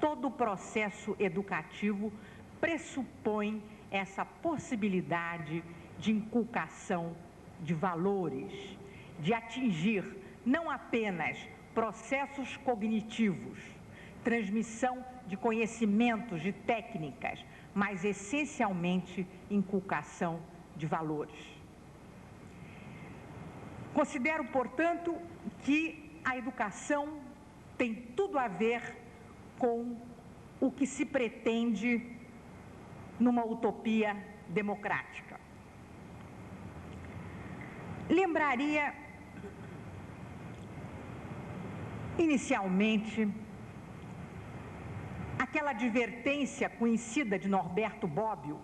todo o processo educativo pressupõe essa possibilidade de inculcação de valores, de atingir não apenas processos cognitivos, transmissão de conhecimentos, de técnicas, mas essencialmente inculcação de valores. Considero, portanto, que a educação tem tudo a ver com o que se pretende numa utopia democrática. Lembraria, inicialmente, aquela advertência conhecida de Norberto Bobbio,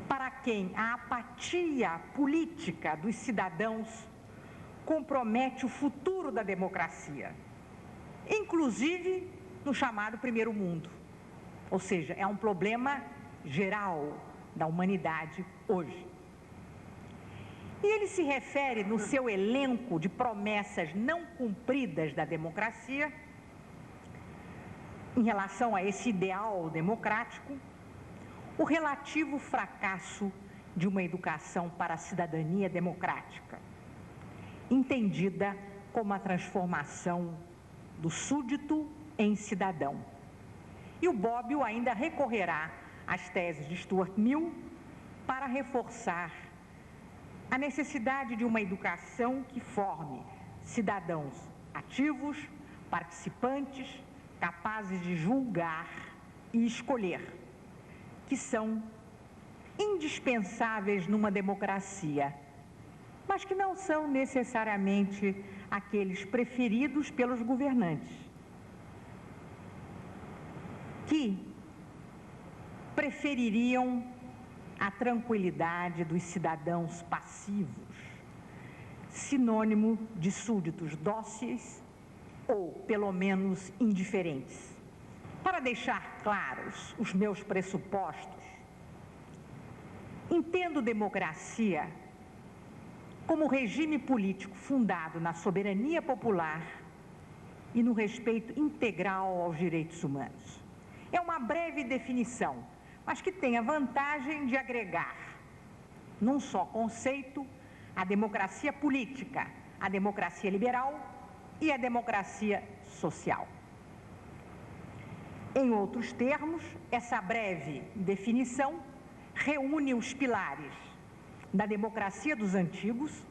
para quem a apatia política dos cidadãos compromete o futuro da democracia, inclusive no chamado primeiro mundo. Ou seja, é um problema geral da humanidade hoje. E ele se refere, no seu elenco de promessas não cumpridas da democracia, em relação a esse ideal democrático, o relativo fracasso de uma educação para a cidadania democrática, entendida como a transformação do súdito em cidadão. E o Bobbio ainda recorrerá às teses de Stuart Mill para reforçar a necessidade de uma educação que forme cidadãos ativos, participantes, capazes de julgar e escolher, que são indispensáveis numa democracia, mas que não são necessariamente aqueles preferidos pelos governantes, que prefeririam a tranquilidade dos cidadãos passivos, sinônimo de súditos dóceis ou, pelo menos, indiferentes. Para deixar claros os meus pressupostos, entendo democracia como regime político fundado na soberania popular e no respeito integral aos direitos humanos. É uma breve definição, mas que tem a vantagem de agregar, num só conceito, a democracia política, a democracia liberal e a democracia social. Em outros termos, essa breve definição reúne os pilares da democracia dos antigos,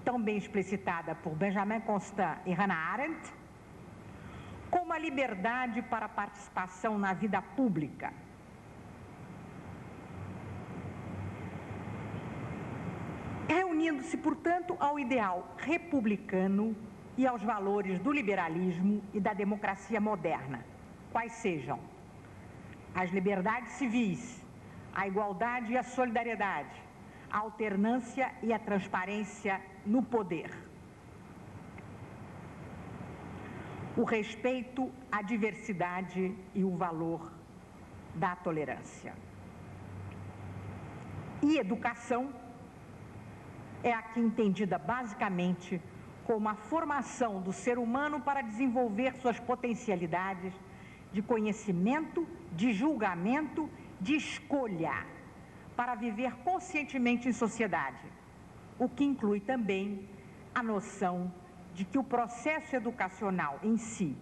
tão bem explicitada por Benjamin Constant e Hannah Arendt, como a liberdade para a participação na vida pública, reunindo-se, portanto, ao ideal republicano e aos valores do liberalismo e da democracia moderna, quais sejam as liberdades civis, a igualdade e a solidariedade, a alternância e a transparência no poder, o respeito à diversidade e o valor da tolerância. E educação é aqui entendida basicamente como a formação do ser humano para desenvolver suas potencialidades de conhecimento, de julgamento, de escolha, para viver conscientemente em sociedade, o que inclui também a noção de que o processo educacional em si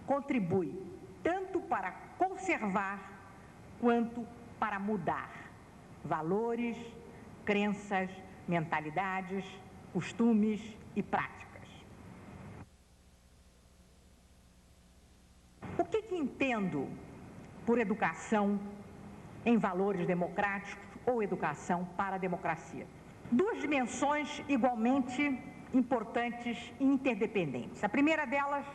contribui tanto para conservar quanto para mudar valores, crenças, mentalidades, costumes e práticas. O que entendo por educação em valores democráticos ou educação para a democracia? Duas dimensões igualmente importantes e interdependentes. A primeira delas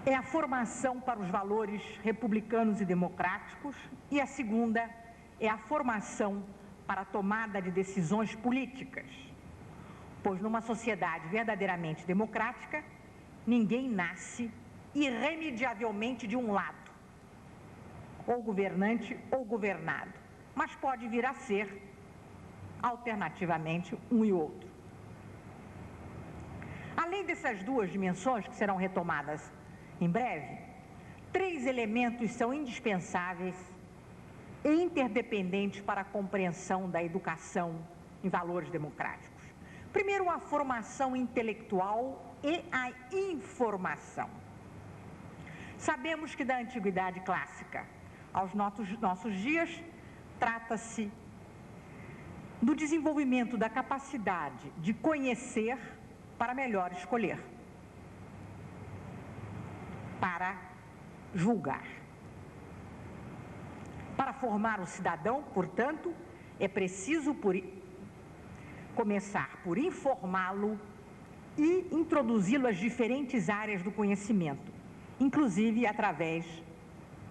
é a formação para os valores republicanos e democráticos, e a segunda é a formação para a tomada de decisões políticas, pois numa sociedade verdadeiramente democrática, ninguém nasce irremediavelmente de um lado, ou governante ou governado, mas pode vir a ser, alternativamente, um e outro. Além dessas duas dimensões que serão retomadas em breve, 3 elementos são indispensáveis e interdependentes para a compreensão da educação em valores democráticos. Primeiro, a formação intelectual e a informação. Sabemos que da antiguidade clássica aos nossos dias, trata-se do desenvolvimento da capacidade de conhecer para melhor escolher, para julgar. Para formar o cidadão, portanto, é preciso começar por informá-lo e introduzi-lo às diferentes áreas do conhecimento, inclusive através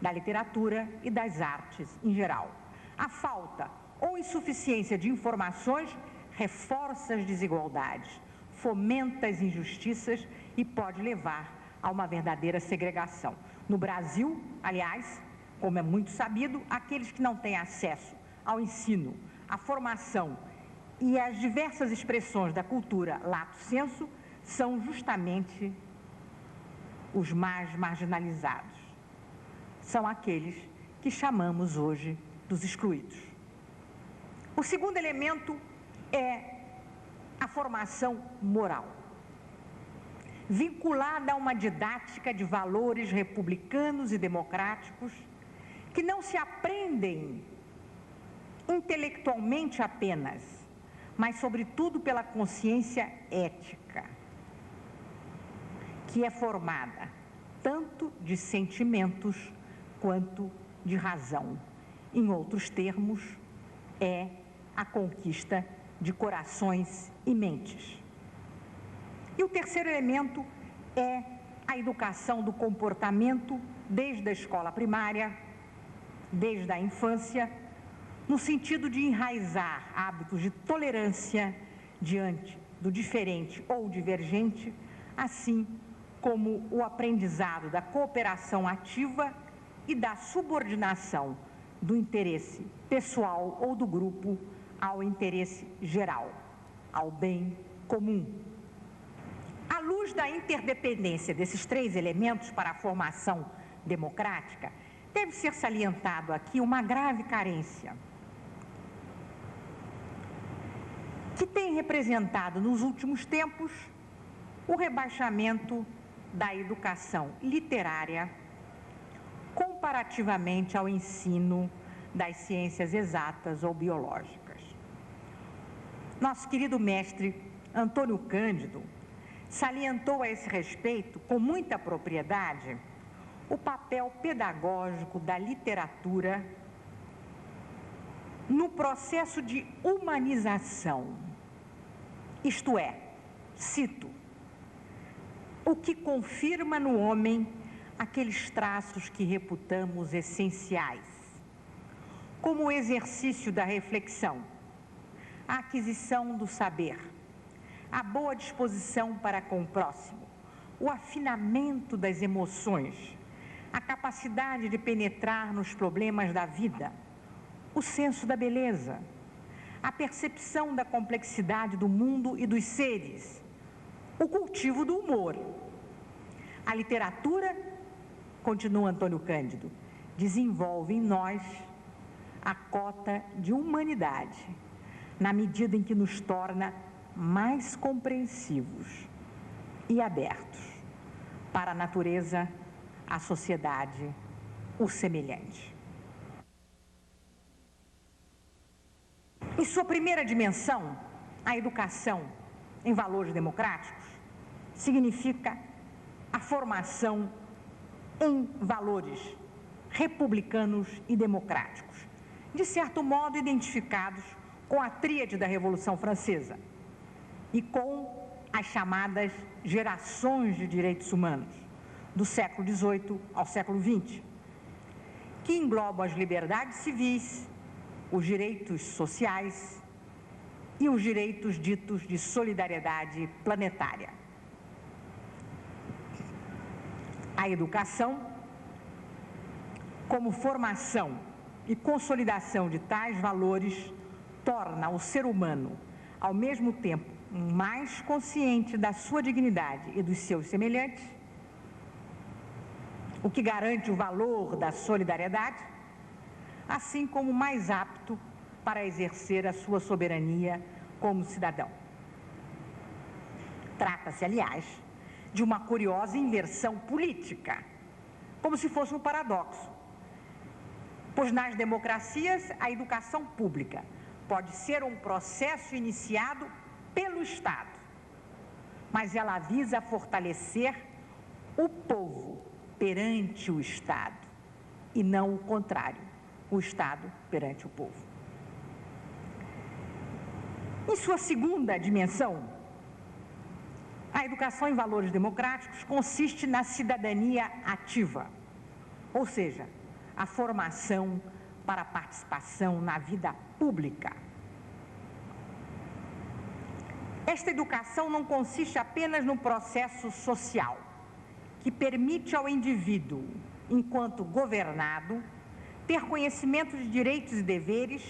da literatura e das artes em geral. A falta ou insuficiência de informações reforça as desigualdades, fomenta as injustiças e pode levar a uma verdadeira segregação. No Brasil, aliás, como é muito sabido, aqueles que não têm acesso ao ensino, à formação e às diversas expressões da cultura lato sensu são justamente os mais marginalizados. São aqueles que chamamos hoje dos excluídos. O segundo elemento é a formação moral, vinculada a uma didática de valores republicanos e democráticos que não se aprendem intelectualmente apenas, mas sobretudo pela consciência ética, que é formada tanto de sentimentos quanto de razão. Em outros termos, é a conquista de corações e mentes. E o terceiro elemento é a educação do comportamento desde a escola primária, desde a infância, no sentido de enraizar hábitos de tolerância diante do diferente ou divergente, assim como o aprendizado da cooperação ativa e da subordinação do interesse pessoal ou do grupo ao interesse geral, ao bem comum. À luz da interdependência desses 3 elementos para a formação democrática, deve ser salientado aqui uma grave carência que tem representado nos últimos tempos o rebaixamento da educação literária comparativamente ao ensino das ciências exatas ou biológicas. Nosso querido mestre Antônio Cândido salientou a esse respeito, com muita propriedade, o papel pedagógico da literatura no processo de humanização, isto é, cito, o que confirma no homem aqueles traços que reputamos essenciais, como o exercício da reflexão, a aquisição do saber, a boa disposição para com o próximo, o afinamento das emoções, a capacidade de penetrar nos problemas da vida, o senso da beleza, a percepção da complexidade do mundo e dos seres, o cultivo do humor. A literatura, continua Antônio Cândido, desenvolve em nós a cota de humanidade, na medida em que nos torna mais compreensivos e abertos para a natureza, a sociedade, o semelhante. Em sua primeira dimensão, a educação em valores democráticos significa a formação em valores republicanos e democráticos, de certo modo identificados com a tríade da Revolução Francesa e com as chamadas gerações de direitos humanos, do século XVIII ao século XX, que englobam as liberdades civis, os direitos sociais e os direitos ditos de solidariedade planetária. A educação, como formação e consolidação de tais valores, torna o ser humano, ao mesmo tempo, mais consciente da sua dignidade e dos seus semelhantes, o que garante o valor da solidariedade, assim como mais apto para exercer a sua soberania como cidadão. Trata-se, aliás, de uma curiosa inversão política, como se fosse um paradoxo, pois nas democracias a educação pública pode ser um processo iniciado pelo Estado, mas ela visa fortalecer o povo perante o Estado e não o contrário, o Estado perante o povo. Em sua segunda dimensão, a educação em valores democráticos consiste na cidadania ativa, ou seja, a formação para a participação na vida pública. Esta educação não consiste apenas no processo social, que permite ao indivíduo, enquanto governado, ter conhecimento de direitos e deveres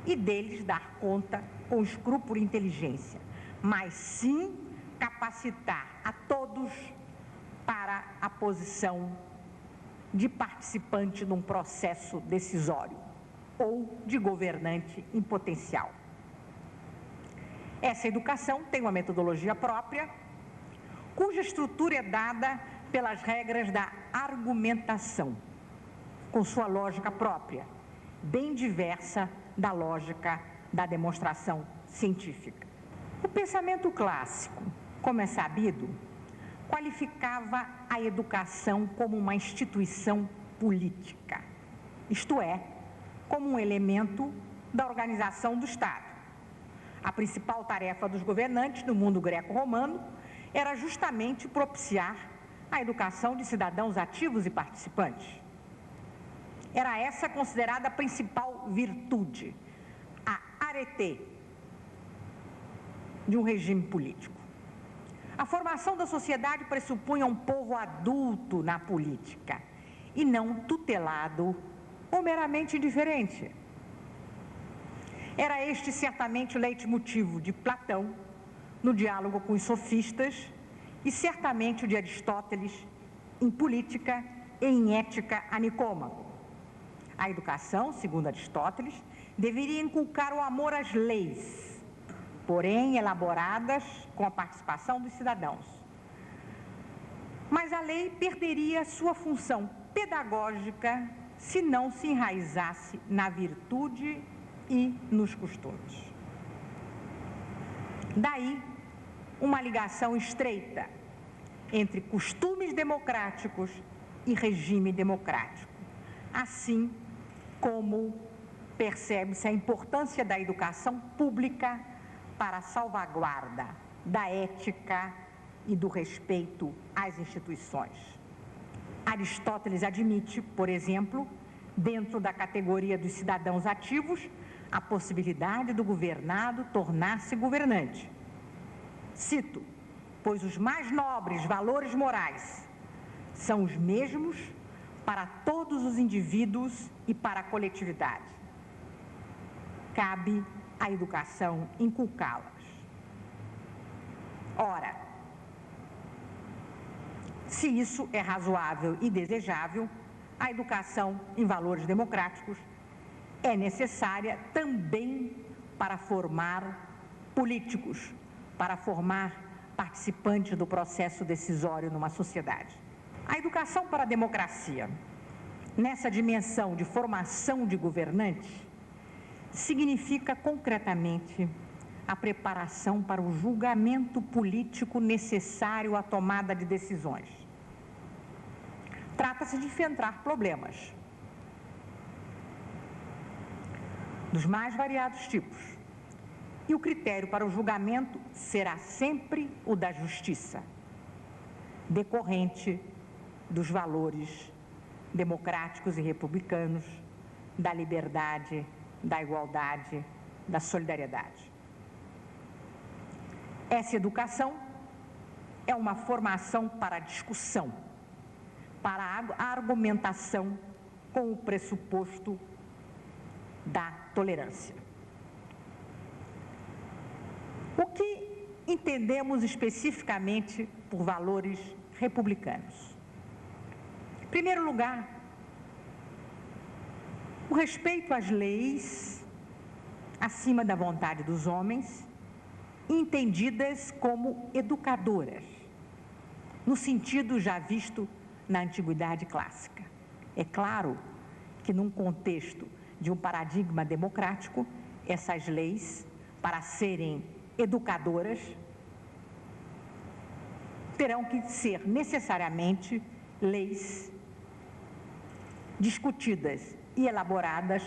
e deles dar conta com escrúpulo e inteligência, mas sim capacitar a todos para a posição de participante num processo decisório ou de governante em potencial. Essa educação tem uma metodologia própria, cuja estrutura é dada pelas regras da argumentação, com sua lógica própria, bem diversa da lógica da demonstração científica. O pensamento clássico, como é sabido, qualificava a educação como uma instituição política, isto é, como um elemento da organização do Estado. A principal tarefa dos governantes no mundo greco-romano era justamente propiciar a educação de cidadãos ativos e participantes. Era essa considerada a principal virtude, a arete de um regime político. A formação da sociedade pressupunha um povo adulto na política e não tutelado ou meramente indiferente. Era este certamente o leitmotivo de Platão no diálogo com os sofistas e certamente o de Aristóteles em Política e em Ética a Nicômaco. A educação, segundo Aristóteles, deveria inculcar o amor às leis, porém elaboradas com a participação dos cidadãos. Mas a lei perderia sua função pedagógica se não se enraizasse na virtude e nos costumes. Daí uma ligação estreita entre costumes democráticos e regime democrático, assim como percebe-se a importância da educação pública para a salvaguarda da ética e do respeito às instituições. Aristóteles admite, por exemplo, dentro da categoria dos cidadãos ativos, a possibilidade do governado tornar-se governante. Cito, pois os mais nobres valores morais são os mesmos para todos os indivíduos e para a coletividade. Cabe à educação inculcá-las. Ora, se isso é razoável e desejável, a educação em valores democráticos é necessária também para formar políticos, para formar participantes do processo decisório numa sociedade. A educação para a democracia, nessa dimensão de formação de governantes, significa concretamente a preparação para o julgamento político necessário à tomada de decisões. Trata-se de enfrentar problemas dos mais variados tipos. E o critério para o julgamento será sempre o da justiça, decorrente dos valores democráticos e republicanos, da liberdade, da igualdade, da solidariedade. Essa educação é uma formação para a discussão, para a argumentação com o pressuposto da tolerância. O que entendemos especificamente por valores republicanos? Em primeiro lugar, o respeito às leis acima da vontade dos homens, entendidas como educadoras, no sentido já visto na Antiguidade Clássica. É claro que, num contexto de um paradigma democrático, essas leis, para serem educadoras, terão que ser necessariamente leis discutidas e elaboradas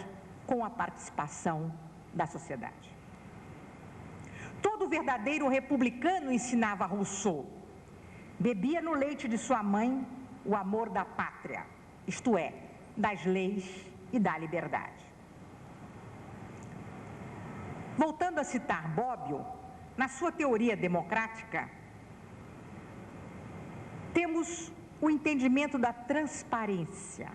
com a participação da sociedade. Todo verdadeiro republicano, ensinava Rousseau, bebia no leite de sua mãe o amor da pátria, isto é, das leis e da liberdade. Voltando a citar Bobbio, na sua teoria democrática, temos o entendimento da transparência,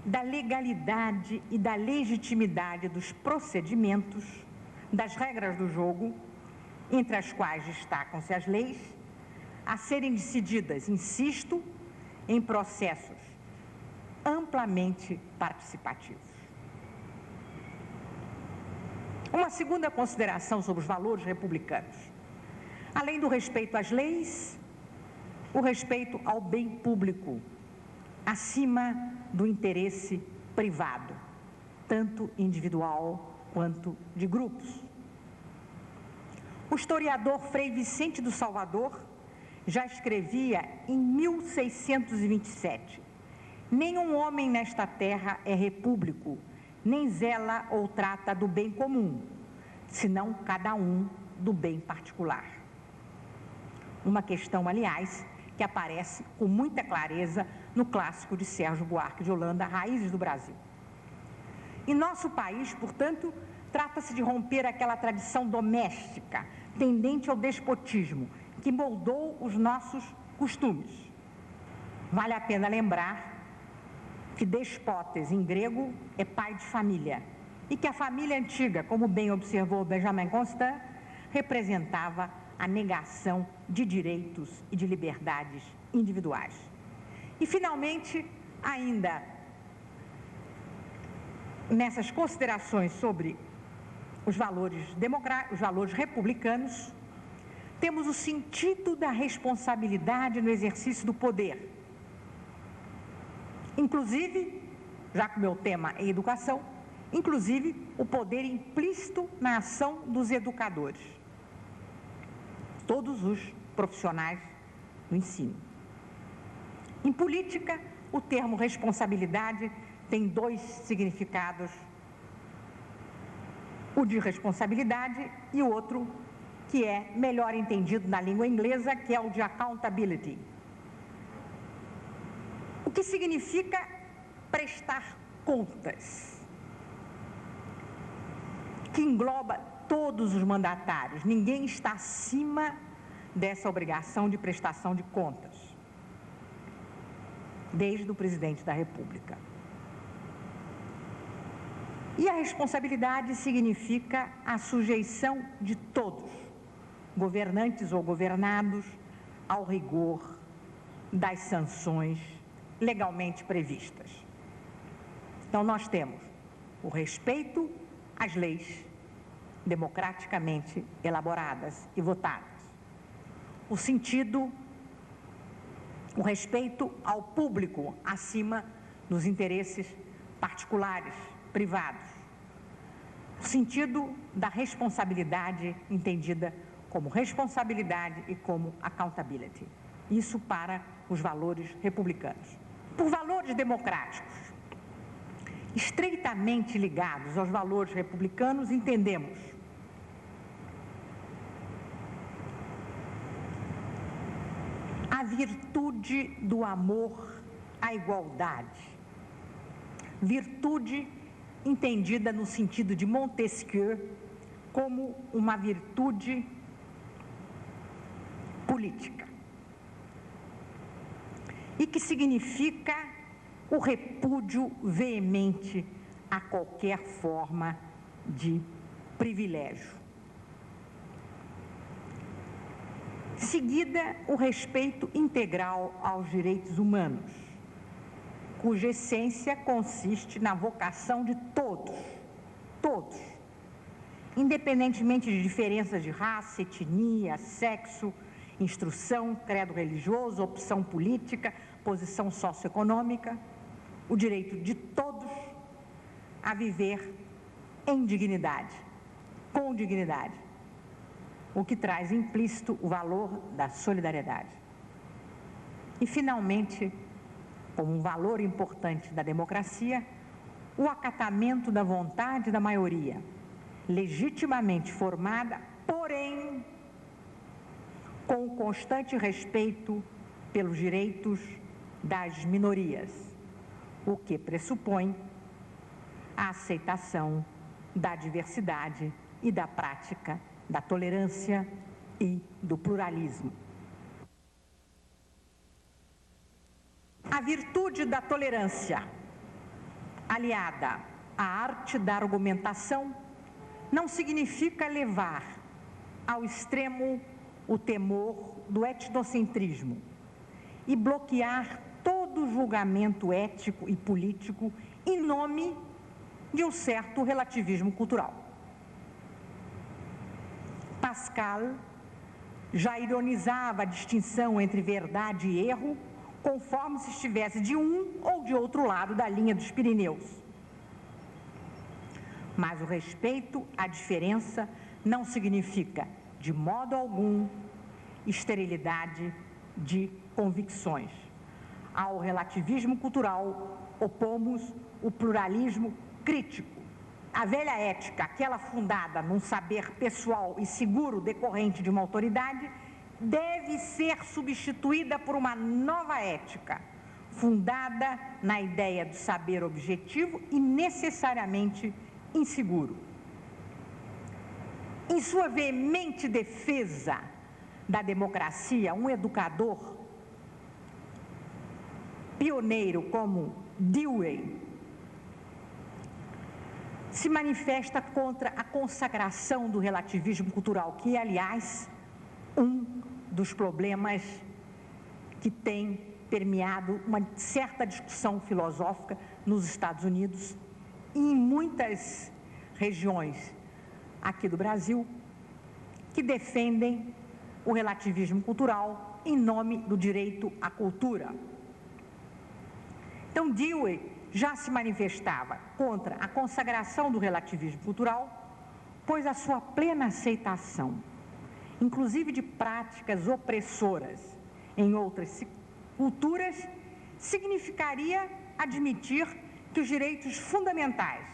da legalidade e da legitimidade dos procedimentos, das regras do jogo, entre as quais destacam-se as leis, a serem decididas, insisto, em processos amplamente participativos. Uma segunda consideração sobre os valores republicanos. Além do respeito às leis, o respeito ao bem público, acima do interesse privado, tanto individual quanto de grupos. O historiador Frei Vicente do Salvador já escrevia em 1627: nenhum homem nesta terra é repúblico, nem zela ou trata do bem comum, senão cada um do bem particular. Uma questão, aliás, que aparece com muita clareza no clássico de Sérgio Buarque de Holanda, Raízes do Brasil. Em nosso país, portanto, trata-se de romper aquela tradição doméstica, tendente ao despotismo, que moldou os nossos costumes. Vale a pena lembrar que despotes, em grego, é pai de família, e que a família antiga, como bem observou Benjamin Constant, representava a negação de direitos e de liberdades individuais. E, finalmente, ainda nessas considerações sobre os valores republicanos, temos o sentido da responsabilidade no exercício do poder. Inclusive, já que o meu tema é educação, inclusive o poder implícito na ação dos educadores, todos os profissionais do ensino. Em política, o termo responsabilidade tem dois significados: o de responsabilidade e o outro, que é melhor entendido na língua inglesa, que é o de accountability. O que significa prestar contas, que engloba todos os mandatários. Ninguém está acima dessa obrigação de prestação de contas, desde o presidente da República. E a responsabilidade significa a sujeição de todos, governantes ou governados, ao rigor das sanções legalmente previstas. Então, nós temos o respeito às leis democraticamente elaboradas e votadas, o respeito ao público acima dos interesses particulares, privados, o sentido da responsabilidade entendida como responsabilidade e como accountability. Isso para os valores republicanos. Por valores democráticos, estreitamente ligados aos valores republicanos, entendemos a virtude do amor à igualdade, virtude entendida no sentido de Montesquieu como uma virtude política, e que significa o repúdio veemente a qualquer forma de privilégio. Seguida, o respeito integral aos direitos humanos, cuja essência consiste na vocação de todos, independentemente de diferenças de raça, etnia, sexo, instrução, credo religioso, opção política, posição socioeconômica, o direito de todos a viver em dignidade, com dignidade, o que traz implícito o valor da solidariedade. E, finalmente, como um valor importante da democracia, o acatamento da vontade da maioria, legitimamente formada, porém, com o constante respeito pelos direitos das minorias, o que pressupõe a aceitação da diversidade e da prática da tolerância e do pluralismo. A virtude da tolerância, aliada à arte da argumentação, não significa levar ao extremo o temor do etnocentrismo e bloquear todo julgamento ético e político em nome de um certo relativismo cultural. Pascal já ironizava a distinção entre verdade e erro, conforme se estivesse de um ou de outro lado da linha dos Pirineus. Mas o respeito à diferença não significa, de modo algum, esterilidade de convicções. Ao relativismo cultural, opomos o pluralismo crítico. A velha ética, aquela fundada num saber pessoal e seguro decorrente de uma autoridade, deve ser substituída por uma nova ética, fundada na ideia do saber objetivo e necessariamente inseguro. Em sua veemente defesa da democracia, um educador pioneiro como Dewey se manifesta contra a consagração do relativismo cultural, que é, aliás, um dos problemas que tem permeado uma certa discussão filosófica nos Estados Unidos e em muitas regiões aqui do Brasil, que defendem o relativismo cultural em nome do direito à cultura. Então, Dewey já se manifestava contra a consagração do relativismo cultural, pois a sua plena aceitação, inclusive de práticas opressoras em outras culturas, significaria admitir que os direitos fundamentais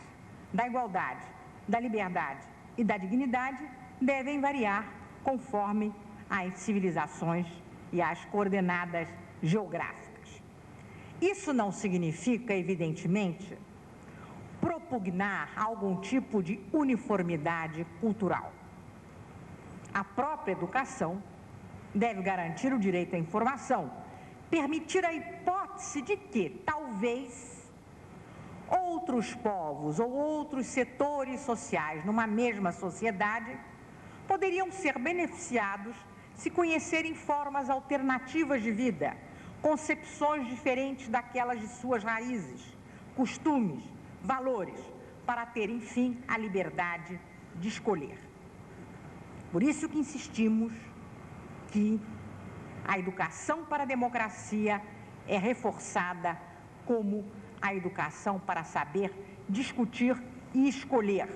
da igualdade, da liberdade e da dignidade devem variar conforme as civilizações e as coordenadas geográficas. Isso não significa, evidentemente, propugnar algum tipo de uniformidade cultural. A própria educação deve garantir o direito à informação, permitir a hipótese de que, talvez, outros povos ou outros setores sociais numa mesma sociedade poderiam ser beneficiados se conhecerem formas alternativas de vida, concepções diferentes daquelas de suas raízes, costumes, valores, para ter, enfim, a liberdade de escolher. Por isso que insistimos que a educação para a democracia é reforçada como a educação para saber discutir e escolher.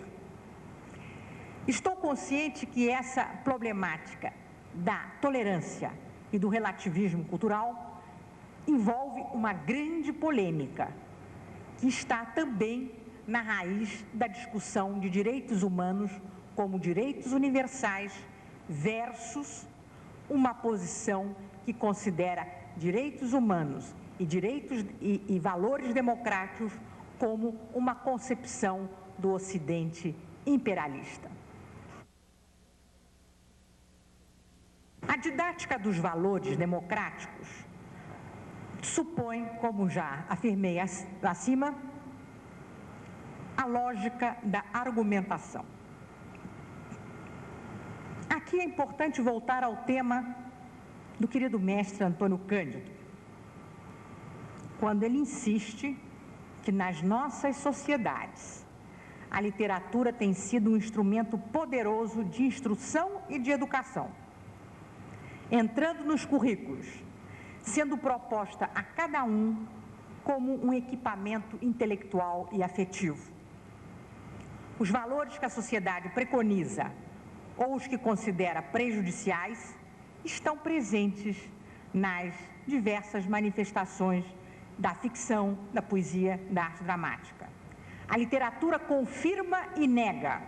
Estou consciente que essa problemática da tolerância e do relativismo cultural envolve uma grande polêmica, que está também na raiz da discussão de direitos humanos como direitos universais versus uma posição que considera direitos humanos e direitos e valores democráticos como uma concepção do Ocidente imperialista. A didática dos valores democráticos supõe, como já afirmei acima, a lógica da argumentação. Aqui é importante voltar ao tema do querido mestre Antônio Cândido, quando ele insiste que nas nossas sociedades a literatura tem sido um instrumento poderoso de instrução e de educação, entrando nos currículos, sendo proposta a cada um como um equipamento intelectual e afetivo. Os valores que a sociedade preconiza ou os que considera prejudiciais estão presentes nas diversas manifestações da ficção, da poesia, da arte dramática. A literatura confirma e nega,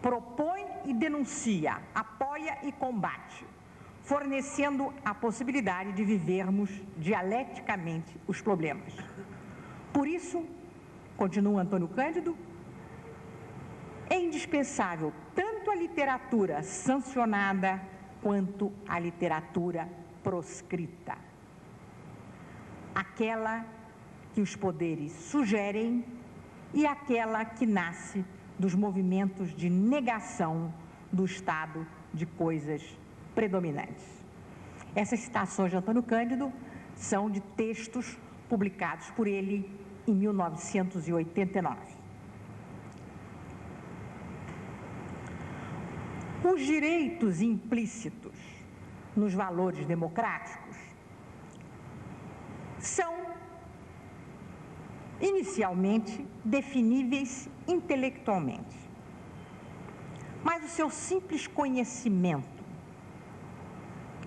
propõe e denuncia, apoia e combate, fornecendo a possibilidade de vivermos dialeticamente os problemas. Por isso, continua Antônio Cândido, é indispensável tanto a literatura sancionada quanto a literatura proscrita. Aquela que os poderes sugerem e aquela que nasce dos movimentos de negação do estado de coisas predominantes. Essas citações de Antônio Cândido são de textos publicados por ele em 1989. Os direitos implícitos nos valores democráticos são inicialmente definíveis intelectualmente, mas o seu simples conhecimento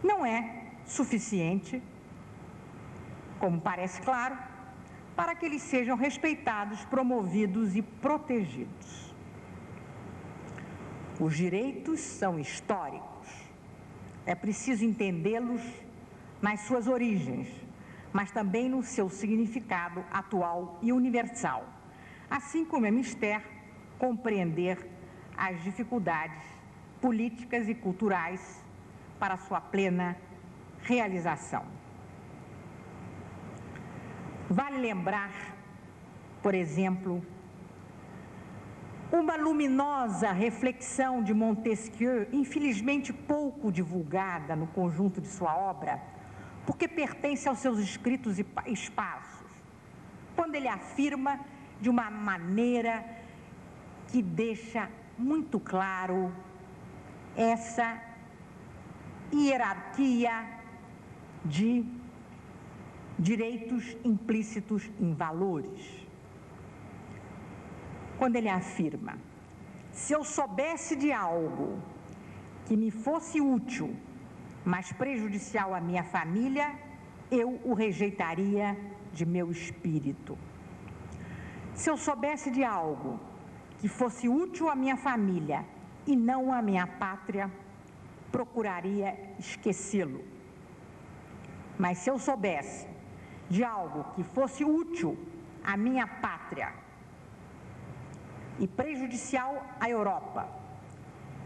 não é suficiente, como parece claro, para que eles sejam respeitados, promovidos e protegidos. Os direitos são históricos, é preciso entendê-los nas suas origens, mas também no seu significado atual e universal, assim como é mister compreender as dificuldades políticas e culturais para sua plena realização. Vale lembrar, por exemplo, uma luminosa reflexão de Montesquieu, infelizmente pouco divulgada no conjunto de sua obra, porque pertence aos seus escritos esparsos, quando ele afirma de uma maneira que deixa muito claro essa hierarquia de direitos implícitos em valores. Quando ele afirma: se eu soubesse de algo que me fosse útil, mas prejudicial à minha família, eu o rejeitaria de meu espírito. Se eu soubesse de algo que fosse útil à minha família e não à minha pátria, procuraria esquecê-lo. Mas se eu soubesse de algo que fosse útil à minha pátria e prejudicial à Europa,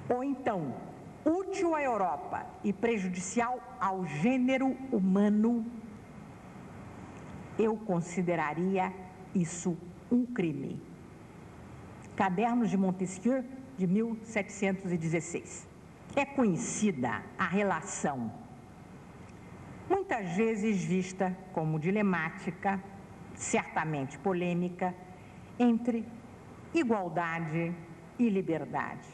ou então útil à Europa e prejudicial ao gênero humano, eu consideraria isso um crime. Cadernos de Montesquieu, de 1716. É conhecida a relação, muitas vezes vista como dilemática, certamente polêmica, entre igualdade e liberdade.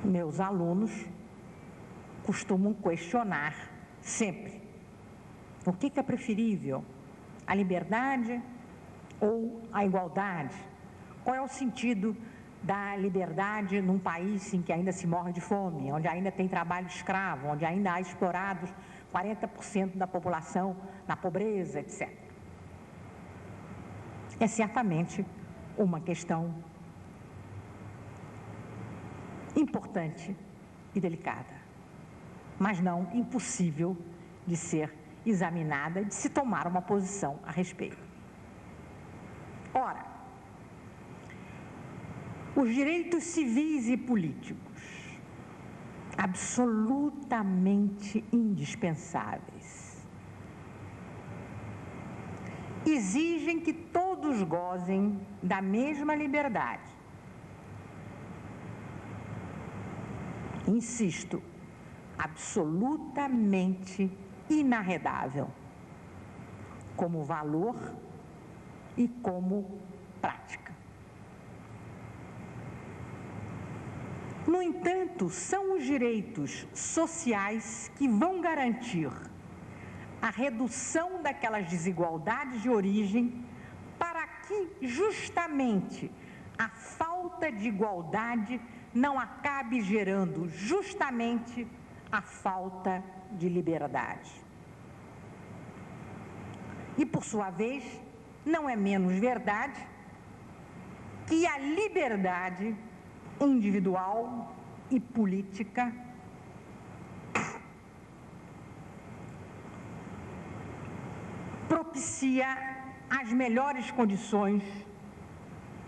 Meus alunos costumam questionar sempre: o que é preferível, a liberdade ou a igualdade? Qual é o sentido da liberdade num país em que ainda se morre de fome, onde ainda tem trabalho escravo, onde ainda há explorados 40% da população na pobreza, etc. É certamente uma questão importante e delicada, mas não impossível de ser examinada e de se tomar uma posição a respeito. Ora, os direitos civis e políticos, absolutamente indispensáveis, exigem que todos gozem da mesma liberdade. insisto, absolutamente inarredável, como valor e como prática. No entanto, são os direitos sociais que vão garantir a redução daquelas desigualdades de origem para que, justamente, a falta de igualdade não acabe gerando justamente a falta de liberdade. E, por sua vez, não é menos verdade que a liberdade individual e política propicia as melhores condições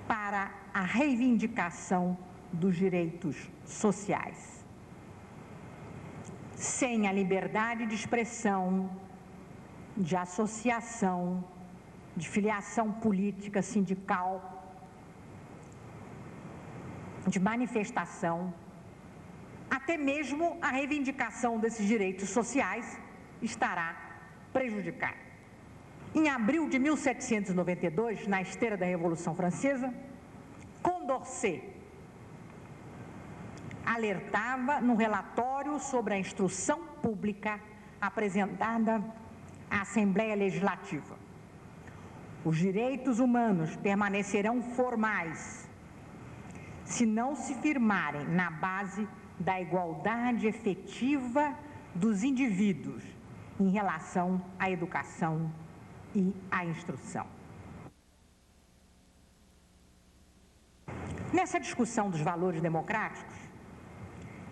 para a reivindicação dos direitos sociais. Sem a liberdade de expressão, de associação, de filiação política, sindical, de manifestação, até mesmo a reivindicação desses direitos sociais estará prejudicada. Em abril de 1792, na esteira da Revolução Francesa, Condorcet alertava no relatório sobre a instrução pública apresentada à Assembleia Legislativa: os direitos humanos permanecerão formais se não se firmarem na base da igualdade efetiva dos indivíduos em relação à educação e à instrução. Nessa discussão dos valores democráticos,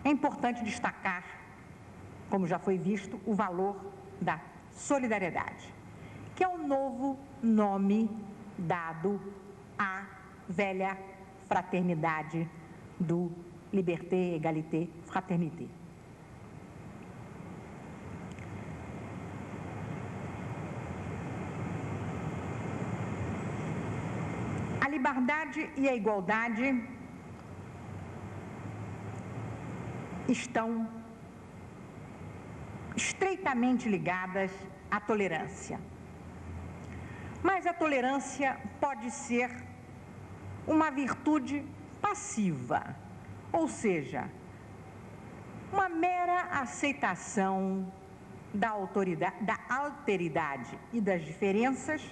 é importante destacar, como já foi visto, o valor da solidariedade, que é o novo nome dado à velha fraternidade do Liberté, Égalité, Fraternité. A liberdade e a igualdade estão estreitamente ligadas à tolerância. Mas a tolerância pode ser uma virtude passiva, ou seja, uma mera aceitação da alteridade e das diferenças,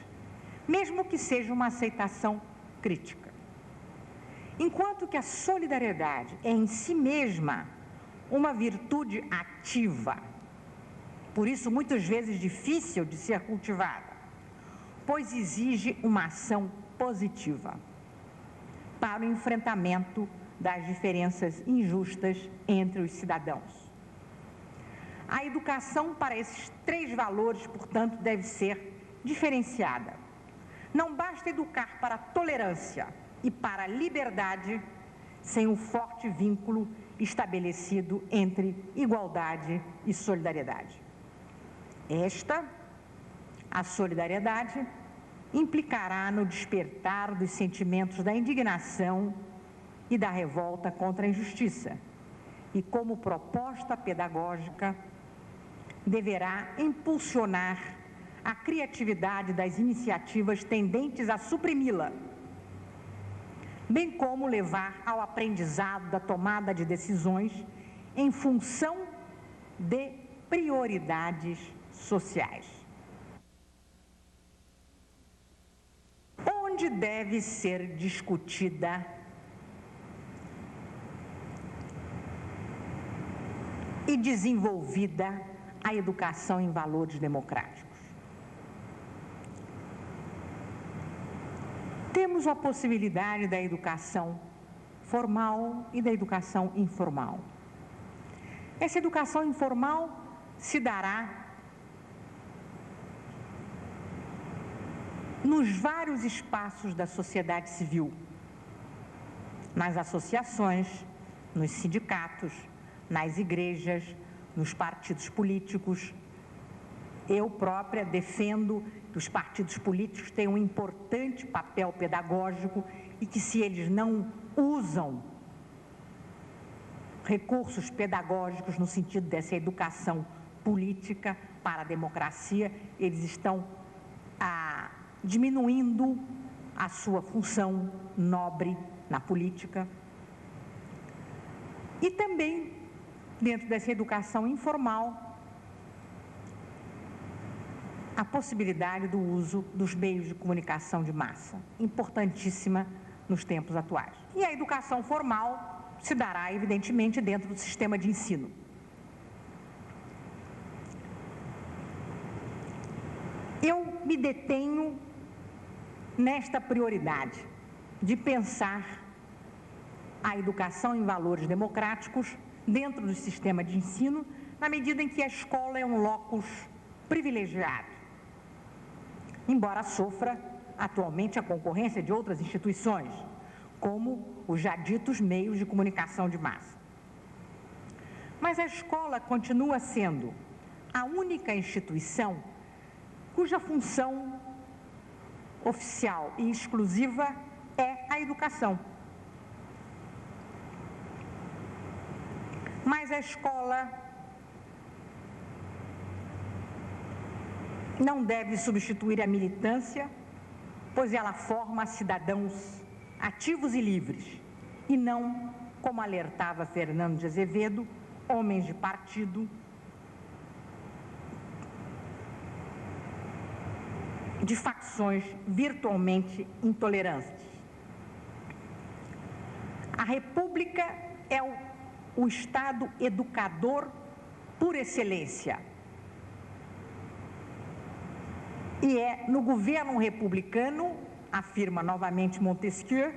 mesmo que seja uma aceitação crítica. Enquanto que a solidariedade é em si mesma uma virtude ativa, por isso muitas vezes difícil de ser cultivada, pois exige uma ação positiva para o enfrentamento das diferenças injustas entre os cidadãos. A educação para esses três valores, portanto, deve ser diferenciada. Não basta educar para a tolerância e para a liberdade sem um forte vínculo estabelecido entre igualdade e solidariedade. A solidariedade, implicará no despertar dos sentimentos da indignação e da revolta contra a injustiça, e como proposta pedagógica deverá impulsionar a criatividade das iniciativas tendentes a suprimi-la, bem como levar ao aprendizado da tomada de decisões em função de prioridades sociais. Onde deve ser discutida e desenvolvida a educação em valores democráticos? Temos a possibilidade da educação formal e da educação informal. Essa educação informal se dará nos vários espaços da sociedade civil, nas associações, nos sindicatos, nas igrejas, nos partidos políticos. Eu própria defendo que os partidos políticos têm um importante papel pedagógico e que, se eles não usam recursos pedagógicos no sentido dessa educação política para a democracia, eles estão diminuindo a sua função nobre na política. E também, dentro dessa educação informal, a possibilidade do uso dos meios de comunicação de massa, importantíssima nos tempos atuais. E a educação formal se dará, evidentemente, dentro do sistema de ensino. Eu me detenho nesta prioridade de pensar a educação em valores democráticos dentro do sistema de ensino, na medida em que a escola é um locus privilegiado, embora sofra atualmente a concorrência de outras instituições, como os já ditos meios de comunicação de massa. Mas a escola continua sendo a única instituição cuja função oficial e exclusiva é a educação. Mas a escola não deve substituir a militância, pois ela forma cidadãos ativos e livres, e não, como alertava Fernando de Azevedo, homens de partido, de facções virtualmente intolerantes. A República é o Estado educador por excelência. E é no governo republicano, afirma novamente Montesquieu,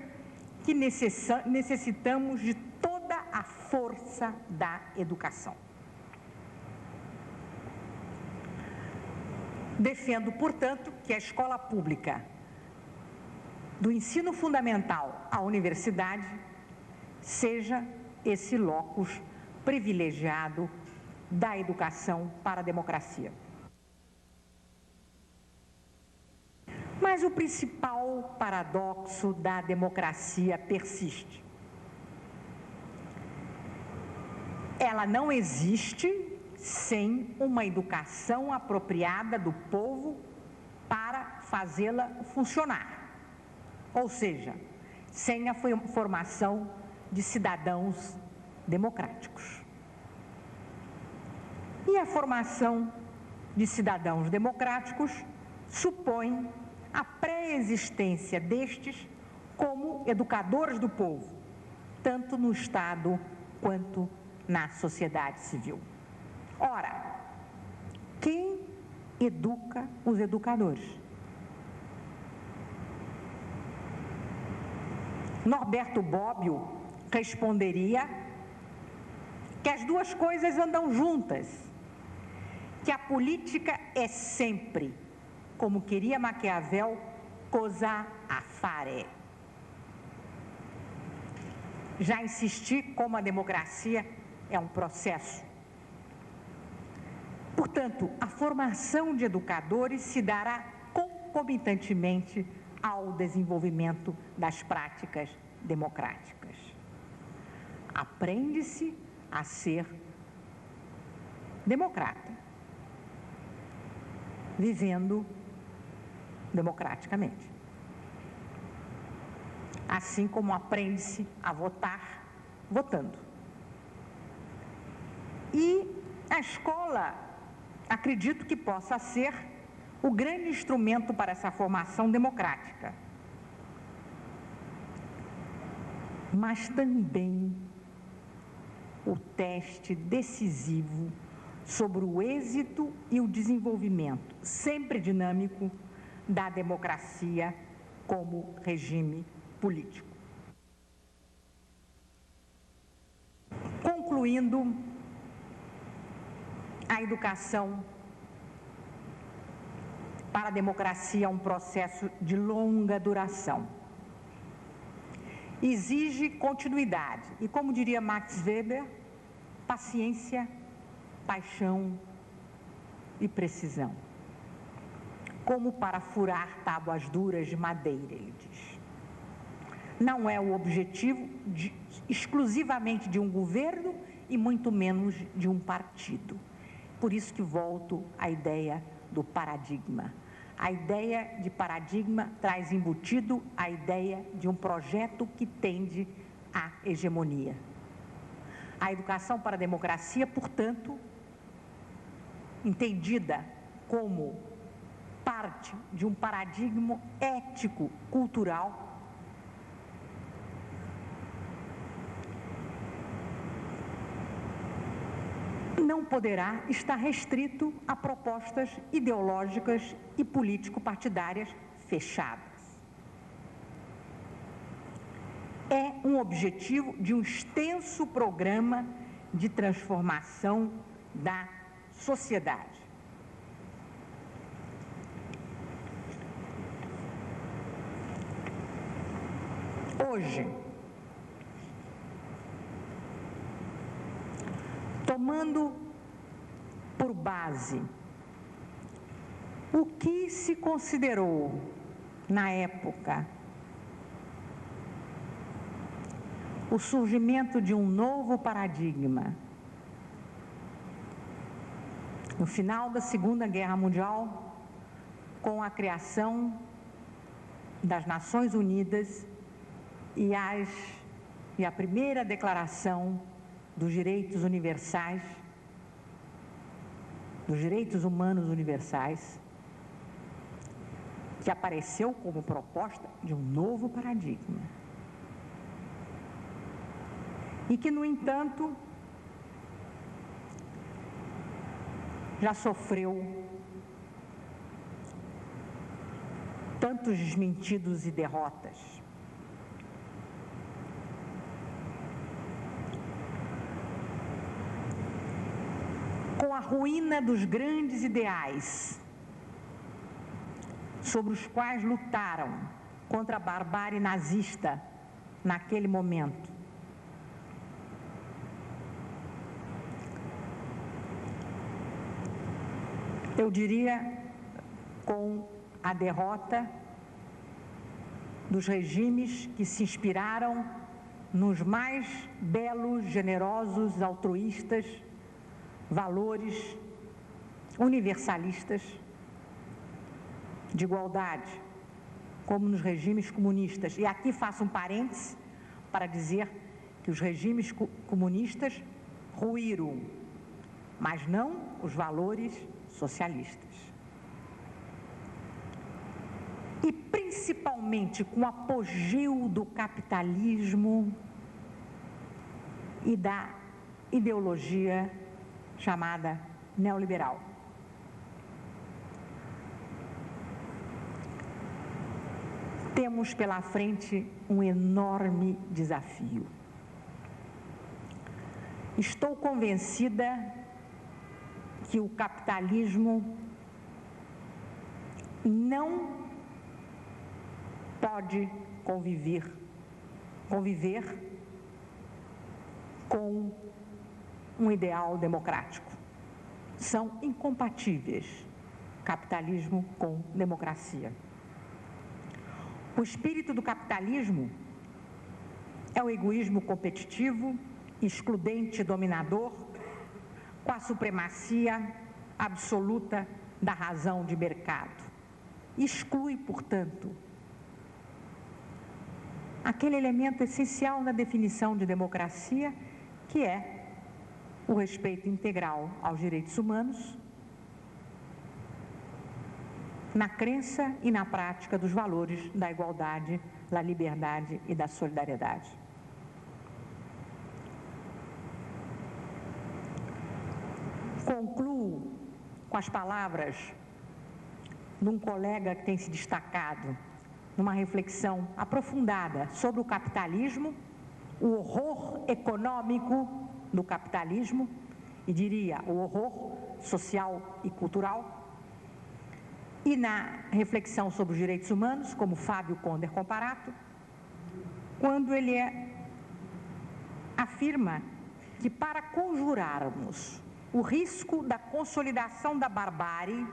que necessitamos de toda a força da educação. Defendo, portanto, que a escola pública, do ensino fundamental à universidade, seja esse locus privilegiado da educação para a democracia. Mas o principal paradoxo da democracia persiste. Ela não existe sem uma educação apropriada do povo para fazê-la funcionar. Ou seja, sem a formação de cidadãos democráticos. E a formação de cidadãos democráticos supõe a pré-existência destes como educadores do povo, tanto no Estado quanto na sociedade civil. Ora, quem educa os educadores? Norberto Bobbio responderia que as duas coisas andam juntas, que a política é sempre, como queria Maquiavel, cosa a fare. Já insisti como a democracia é um processo. Portanto, a formação de educadores se dará concomitantemente ao desenvolvimento das práticas democráticas. Aprende-se a ser democrata, vivendo democraticamente. Assim como aprende-se a votar, votando. E a escola, acredito que possa ser o grande instrumento para essa formação democrática. Mas também o teste decisivo sobre o êxito e o desenvolvimento, sempre dinâmico, da democracia como regime político. Concluindo, a educação para a democracia é um processo de longa duração. Exige continuidade e, como diria Max Weber, paciência, paixão e precisão. Como para furar tábuas duras de madeira, ele diz. não é o objetivo exclusivamente de um governo e muito menos de um partido. Por isso que volto à ideia do paradigma. A ideia de paradigma traz embutido a ideia de um projeto que tende à hegemonia. A educação para a democracia, portanto, entendida como parte de um paradigma ético-cultural, não poderá estar restrito a propostas ideológicas e político-partidárias fechadas. É um objetivo de um extenso programa de transformação da sociedade. Hoje, tomando por base o que se considerou na época o surgimento de um novo paradigma, no final da Segunda Guerra Mundial, com a criação das Nações Unidas e a primeira declaração dos direitos universais, dos direitos humanos universais, que apareceu como proposta de um novo paradigma. E que, no entanto, já sofreu tantos desmentidos e derrotas. Com a ruína dos grandes ideais sobre os quais lutaram contra a barbárie nazista naquele momento, eu diria, com a derrota dos regimes que se inspiraram nos mais belos, generosos, altruístas valores universalistas de igualdade, como nos regimes comunistas. E aqui faço um parêntese para dizer que os regimes comunistas ruíram, mas não os valores socialistas. E principalmente com o apogeu do capitalismo e da ideologia chamada neoliberal. Temos pela frente um enorme desafio. Estou convencida que o capitalismo não pode conviver com um ideal democrático. São incompatíveis capitalismo com democracia. O espírito do capitalismo é o egoísmo competitivo, excludente e dominador, com a supremacia absoluta da razão de mercado. Exclui, portanto, aquele elemento essencial na definição de democracia, que é o respeito integral aos direitos humanos, na crença e na prática dos valores da igualdade, da liberdade e da solidariedade. Concluo com as palavras de um colega que tem se destacado numa reflexão aprofundada sobre o capitalismo, o horror econômico do capitalismo, e diria o horror social e cultural, e na reflexão sobre os direitos humanos, como Fábio Conder Comparato, quando ele afirma que para conjurarmos o risco da consolidação da barbárie,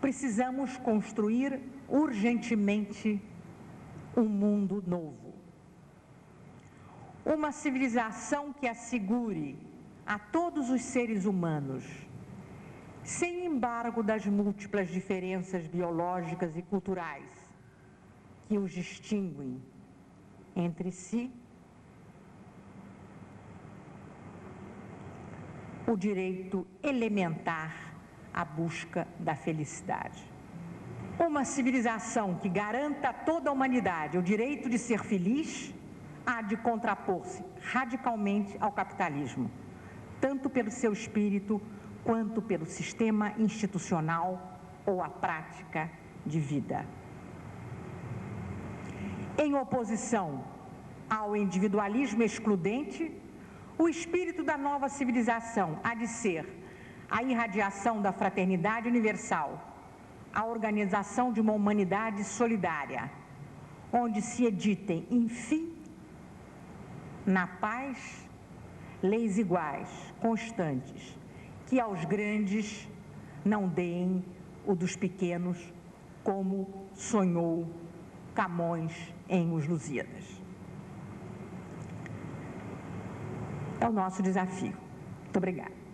precisamos construir urgentemente um mundo novo. Uma civilização que assegure a todos os seres humanos, sem embargo das múltiplas diferenças biológicas e culturais que os distinguem entre si, o direito elementar à busca da felicidade. Uma civilização que garanta a toda a humanidade o direito de ser feliz há de contrapor-se radicalmente ao capitalismo, tanto pelo seu espírito quanto pelo sistema institucional ou a prática de vida. Em oposição ao individualismo excludente, o espírito da nova civilização há de ser a irradiação da fraternidade universal, a organização de uma humanidade solidária, onde se editem, enfim, na paz, leis iguais, constantes, que aos grandes não deem o dos pequenos, como sonhou Camões em Os Lusíadas. É o nosso desafio. Muito obrigada.